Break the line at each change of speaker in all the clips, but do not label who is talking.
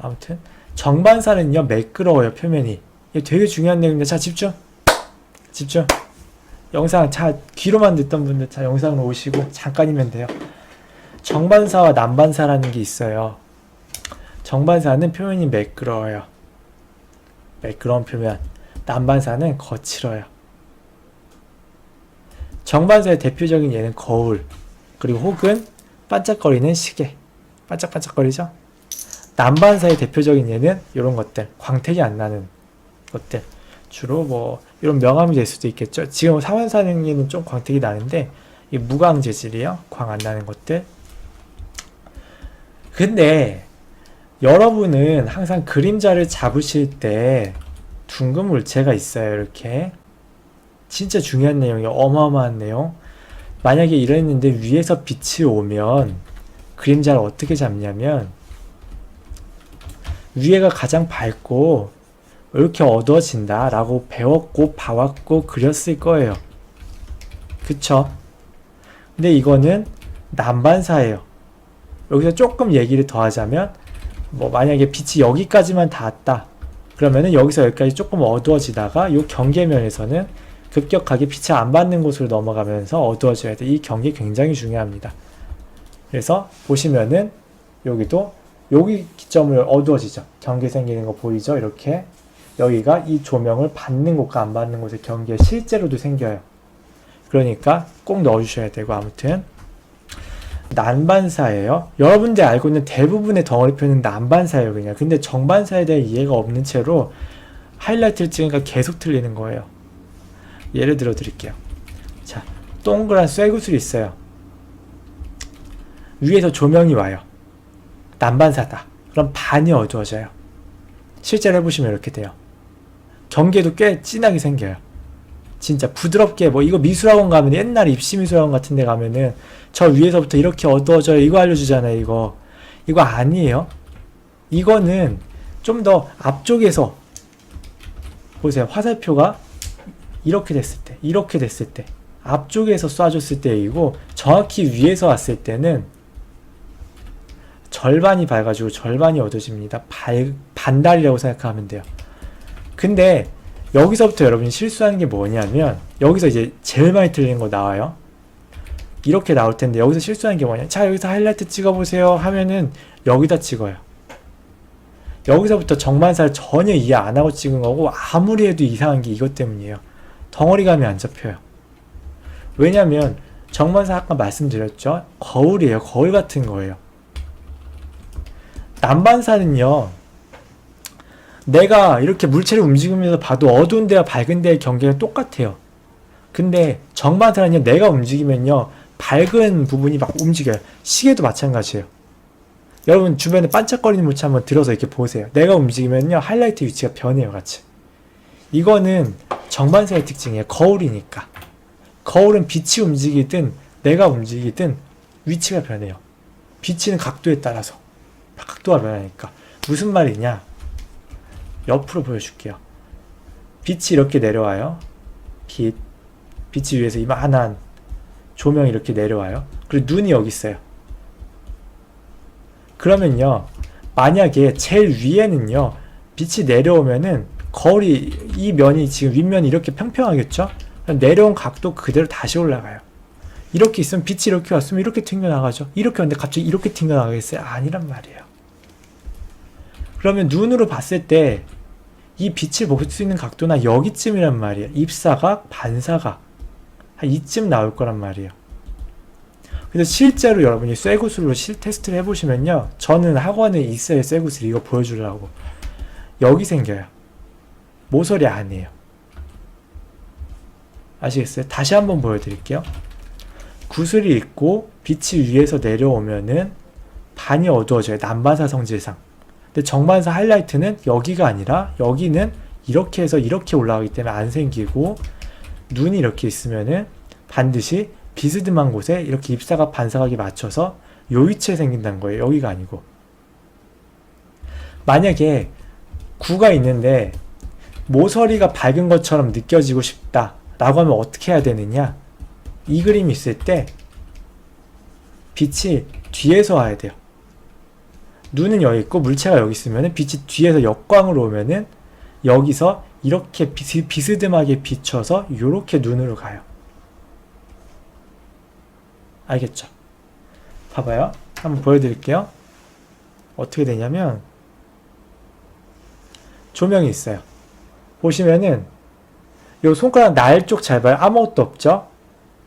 아무튼 정반사는요 매끄러워요. 표면이. 이게 되게 중요한 내용인데 자 집중. 영상 귀로만 듣던 분들 영상으로 오시고 잠깐이면 돼요. 정반사와 난반사라는 게 있어요. 정반사는 표면이 매끄러워요. 매끄러운 표면. 난반사는 거칠어요. 정반사의 대표적인 예는 거울, 그리고 혹은 반짝거리는 시계. 반짝반짝거리죠? 난반사의 대표적인 예는 이런 것들, 광택이 안 나는 것들. 주로 뭐 이런 명암이 될 수도 있겠죠. 지금 사원사능에는 좀 광택이 나는데 이 무광 재질이요. 광 안 나는 것들. 근데 여러분은 항상 그림자를 잡으실 때 둥근 물체가 있어요. 이렇게. 진짜 중요한 내용이에요. 어마어마한 내용. 만약에 이랬는데 위에서 빛이 오면 그림자를 어떻게 잡냐면 위에가 가장 밝고 이렇게 어두워진다 라고 배웠고 봐왔고 그렸을 거예요. 그쵸? 근데 이거는 난반사예요. 여기서 조금 얘기를 더 하자면 뭐 만약에 빛이 여기까지만 닿았다 그러면은 여기서 여기까지 조금 어두워지다가 이 경계면에서는 급격하게 빛이 안 받는 곳으로 넘어가면서 어두워져야 돼. 이 경계 굉장히 중요합니다. 그래서 보시면은 여기도 여기 기점을 어두워지죠. 경계 생기는 거 보이죠? 이렇게 여기가 이 조명을 받는 곳과 안 받는 곳의 경계 실제로도 생겨요. 그러니까 꼭 넣어주셔야 되고 아무튼 난반사예요. 여러분들이 알고 있는 대부분의 덩어리표는 난반사예요. 그냥. 근데 정반사에 대한 이해가 없는 채로 하이라이트를 찍으니까 계속 틀리는 거예요. 예를 들어 드릴게요. 자, 동그란 쇠구슬이 있어요. 위에서 조명이 와요. 난반사다. 그럼 반이 어두워져요. 실제로 해보시면 이렇게 돼요. 경계도 꽤 진하게 생겨요. 진짜 부드럽게 뭐 이거 미술학원 가면 옛날에 입시미술학원 같은 데 가면은 저 위에서부터 이렇게 어두워져요. 이거 알려주잖아요. 이거 아니에요. 이거는 좀 더 앞쪽에서 보세요. 화살표가 이렇게 됐을 때 앞쪽에서 쏴줬을 때이고 정확히 위에서 왔을 때는 절반이 밝아지고 절반이 어두워집니다. 반달이라고 생각하면 돼요. 근데 여기서부터 여러분이 실수하는 게 뭐냐면 여기서 이제 제일 많이 틀리는 거 나와요. 이렇게 나올 텐데 여기서 실수하는 게 뭐냐. 자, 여기서 하이라이트 찍어보세요 하면은 여기다 찍어요. 여기서부터 정반사를 전혀 이해 안 하고 찍은 거고 아무리 해도 이상한 게 이것 때문이에요. 덩어리감이 안 잡혀요. 왜냐면 정반사 아까 말씀드렸죠. 거울이에요. 거울 같은 거예요. 난반사는요. 내가 이렇게 물체를 움직이면서 봐도 어두운 데와 밝은 데의 경계가 똑같아요. 근데 정반사는요. 내가 움직이면요. 밝은 부분이 막 움직여요. 시계도 마찬가지예요. 여러분 주변에 반짝거리는 물체 한번 들어서 이렇게 보세요. 내가 움직이면요. 하이라이트 위치가 변해요. 같이. 이거는 정반사의 특징이에요. 거울이니까. 거울은 빛이 움직이든 내가 움직이든 위치가 변해요. 비치는 각도에 따라서. 각도가 변하니까. 무슨 말이냐? 옆으로 보여줄게요. 빛이 이렇게 내려와요. 빛이 위에서 이만한 조명이 이렇게 내려와요. 그리고 눈이 여기 있어요. 그러면요. 만약에 제일 위에는요. 빛이 내려오면은 거울이 이 면이 지금 윗면이 이렇게 평평하겠죠? 내려온 각도 그대로 다시 올라가요. 이렇게 있으면 빛이 이렇게 왔으면 이렇게 튕겨나가죠. 이렇게 왔는데 갑자기 이렇게 튕겨나가겠어요? 아니란 말이에요. 그러면 눈으로 봤을 때 이 빛을 볼 수 있는 각도나 여기쯤이란 말이에요. 입사각, 반사각 한 이쯤 나올 거란 말이에요. 그래서 실제로 여러분이 쇠구슬로 테스트를 해보시면요. 저는 학원에 있어요. 쇠구슬 이거 보여주려고. 여기 생겨요. 모서리 아니에요. 아시겠어요? 다시 한번 보여드릴게요. 구슬이 있고 빛이 위에서 내려오면은 반이 어두워져요. 난반사 성질상. 근데 정반사 하이라이트는 여기가 아니라 여기는 이렇게 해서 이렇게 올라가기 때문에 안 생기고 눈이 이렇게 있으면은 반드시 비스듬한 곳에 이렇게 입사각 반사각이 맞춰서 요 위치에 생긴다는 거예요. 여기가 아니고. 만약에 구가 있는데 모서리가 밝은 것처럼 느껴지고 싶다 라고 하면 어떻게 해야 되느냐. 이 그림이 있을 때 빛이 뒤에서 와야 돼요. 눈은 여기 있고 물체가 여기 있으면은 빛이 뒤에서 역광으로 오면은 여기서 이렇게 비스듬하게 비춰서 이렇게 눈으로 가요. 알겠죠? 봐봐요. 한번 보여드릴게요. 어떻게 되냐면 조명이 있어요. 보시면은 요 손가락 날 쪽 잘 봐요. 아무것도 없죠?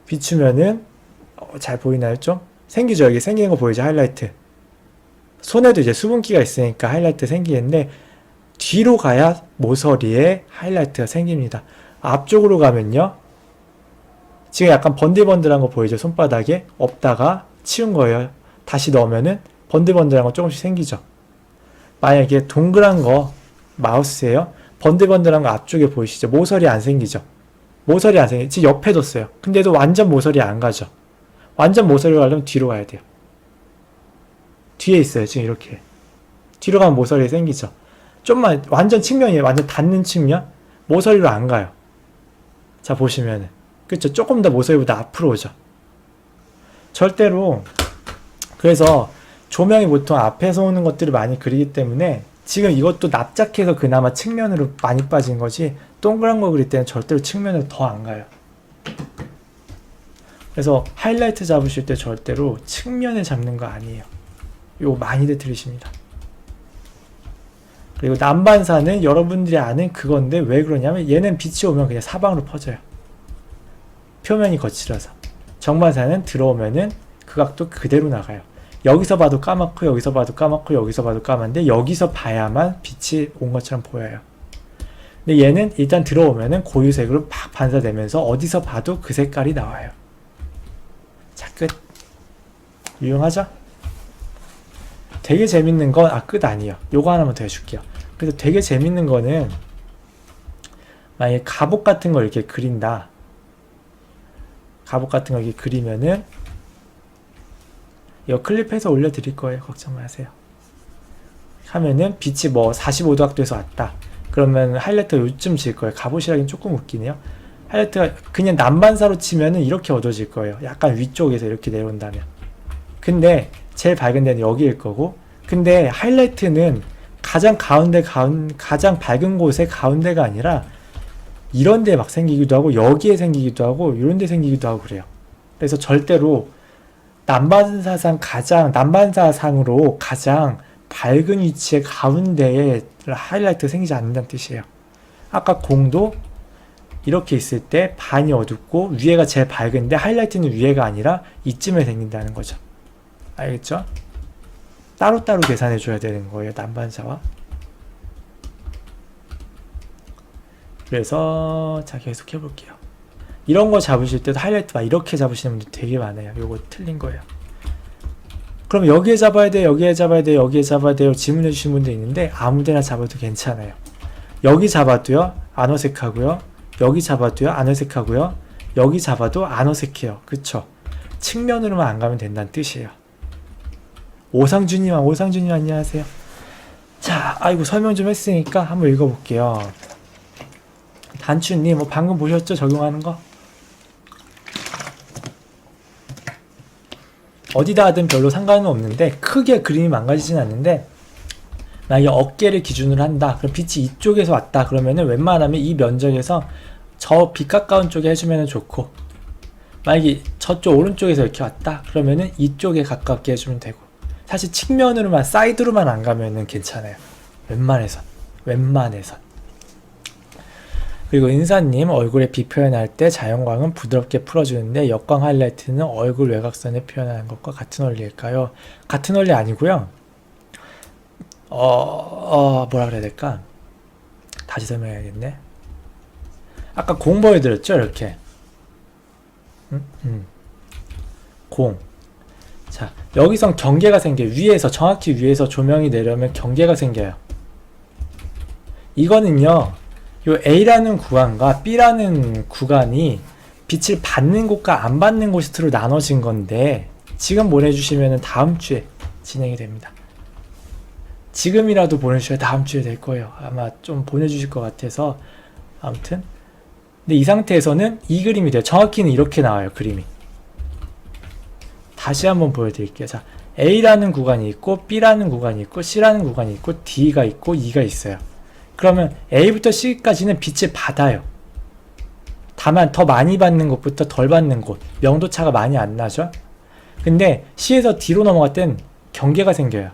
비추면은 잘 보이나요 좀? 생기죠? 여기 생기는 거 보이죠? 하이라이트. 손에도 이제 수분기가 있으니까 하이라이트 생기는데 뒤로 가야 모서리에 하이라이트가 생깁니다. 앞쪽으로 가면요. 지금 약간 번들번들한 거 보이죠? 손바닥에 없다가 치운 거예요. 다시 넣으면은 번들번들한 거 조금씩 생기죠. 만약에 동그란 거 마우스예요. 번들번들한 거 앞쪽에 보이시죠? 모서리 안 생기죠? 모서리 안 생기죠? 지금 옆에 뒀어요. 근데도 완전 모서리 안 가죠? 완전 모서리로 가려면 뒤로 가야 돼요. 뒤에 있어요. 지금 이렇게. 뒤로 가면 모서리 생기죠? 좀만 완전 측면이에요. 완전 닿는 측면? 모서리로 안 가요. 자 보시면은. 그쵸? 조금 더 모서리보다 앞으로 오죠? 절대로 그래서 조명이 보통 앞에서 오는 것들을 많이 그리기 때문에 지금 이것도 납작해서 그나마 측면으로 많이 빠진 거지 동그란 거 그릴 때는 절대로 측면으로 더 안 가요. 그래서 하이라이트 잡으실 때 절대로 측면에 잡는 거 아니에요. 이거 많이들 들으십니다. 그리고 난반사는 여러분들이 아는 그건데 왜 그러냐면 얘는 빛이 오면 그냥 사방으로 퍼져요. 표면이 거칠어서. 정반사는 들어오면은 그 각도 그대로 나가요. 여기서 봐도 까맣고 여기서 봐도 까맣고 여기서 봐도 까만데 여기서 봐야만 빛이 온 것처럼 보여요. 근데 얘는 일단 들어오면은 고유색으로 팍 반사되면서 어디서 봐도 그 색깔이 나와요. 자, 끝. 유용하죠? 되게 재밌는 건 끝 아니에요. 요거 하나만 더 해줄게요. 그래서 되게 재밌는 거는 만약에 갑옷 같은 걸 이렇게 그린다. 갑옷 같은 거 이렇게 그리면은 이거 클립해서 올려드릴 거예요. 걱정 마세요. 하면은 빛이 뭐 45도 각도에서 왔다. 그러면 하이라이트가 요쯤 질 거예요. 갑옷이라기는 조금 웃기네요. 하이라이트가 그냥 난반사로 치면은 이렇게 어두워질 거예요. 약간 위쪽에서 이렇게 내려온다면. 근데 제일 밝은 데는 여기일 거고, 근데 하이라이트는 가장 가장 밝은 곳의 가운데가 아니라 이런 데 막 생기기도 하고 여기에 생기기도 하고 이런 데 생기기도 하고 그래요. 그래서 절대로 난반사상으로 가장 밝은 위치의 가운데에 하이라이트가 생기지 않는다는 뜻이에요. 아까 공도 이렇게 있을 때 반이 어둡고 위에가 제일 밝은데 하이라이트는 위에가 아니라 이쯤에 생긴다는 거죠. 알겠죠? 따로따로 계산해 줘야 되는 거예요. 난반사와. 그래서 자 계속 해볼게요. 이런 거 잡으실 때도 하이라이트 막 이렇게 잡으시는 분들 되게 많아요. 요거 틀린 거예요. 그럼 여기에 잡아야 돼, 여기에 잡아야 돼, 여기에 잡아야 돼요. 질문해 주신 분도 있는데 아무데나 잡아도 괜찮아요. 여기 잡아도요 안 어색하고요. 여기 잡아도요 안 어색하고요. 여기 잡아도 안 어색해요. 그쵸? 측면으로만 안 가면 된다는 뜻이에요. 오상준님 안녕하세요. 자, 아이고 설명 좀 했으니까 한번 읽어볼게요. 단추님, 방금 보셨죠? 적용하는 거? 어디다 하든 별로 상관은 없는데 크게 그림이 망가지진 않는데 만약에 어깨를 기준으로 한다. 그럼 빛이 이쪽에서 왔다. 그러면은 웬만하면 이 면적에서 저 빛 가까운 쪽에 해주면 좋고 만약에 저쪽 오른쪽에서 이렇게 왔다. 그러면은 이쪽에 가깝게 해주면 되고 사실 측면으로만 사이드로만 안 가면은 괜찮아요. 웬만해선. 그리고 은사님 얼굴에 빛 표현할 때 자연광은 부드럽게 풀어주는데 역광 하이라이트는 얼굴 외곽선에 표현하는 것과 같은 원리일까요? 같은 원리 아니고요. 뭐라 그래야 될까? 다시 설명해야겠네. 아까 공 보여드렸죠? 이렇게. 공. 자, 여기선 경계가 생겨요. 위에서, 정확히 위에서 조명이 내려오면 경계가 생겨요. 이거는요. 요 A라는 구간과 B라는 구간이 빛을 받는 곳과 안 받는 곳으로 나눠진 건데 지금 보내주시면 다음 주에 진행이 됩니다. 지금이라도 보내주셔야 다음 주에 될 거예요. 아마 좀 보내주실 것 같아서 아무튼 근데 이 상태에서는 이 그림이 돼요. 정확히는 이렇게 나와요. 그림이. 다시 한번 보여드릴게요. 자, A라는 구간이 있고 B라는 구간이 있고 C라는 구간이 있고 D가 있고 E가 있어요. 그러면 A부터 C까지는 빛을 받아요. 다만 더 많이 받는 곳부터 덜 받는 곳, 명도차가 많이 안 나죠? 근데 C에서 D로 넘어갈 땐 경계가 생겨요.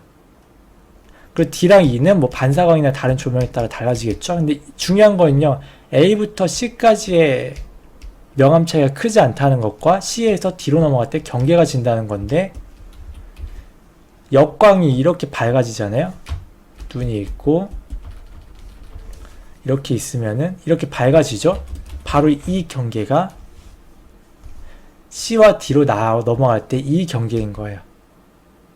그리고 D랑 E는 뭐 반사광이나 다른 조명에 따라 달라지겠죠? 근데 중요한 거는요, A부터 C까지의 명암 차이가 크지 않다는 것과 C에서 D로 넘어갈 때 경계가 진다는 건데, 역광이 이렇게 밝아지잖아요? 눈이 있고, 이렇게 있으면은, 이렇게 밝아지죠? 바로 이 경계가 C와 D로 넘어갈 때 이 경계인 거예요.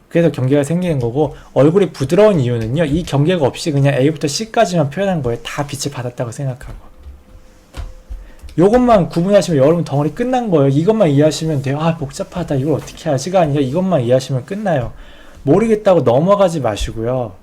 그래서 경계가 생기는 거고, 얼굴이 부드러운 이유는요, 이 경계가 없이 그냥 A부터 C까지만 표현한 거예요. 다 빛을 받았다고 생각하고. 요것만 구분하시면 여러분 덩어리 끝난 거예요. 이것만 이해하시면 돼요. 아, 복잡하다. 이걸 어떻게 하지가 아니라 이것만 이해하시면 끝나요. 모르겠다고 넘어가지 마시고요.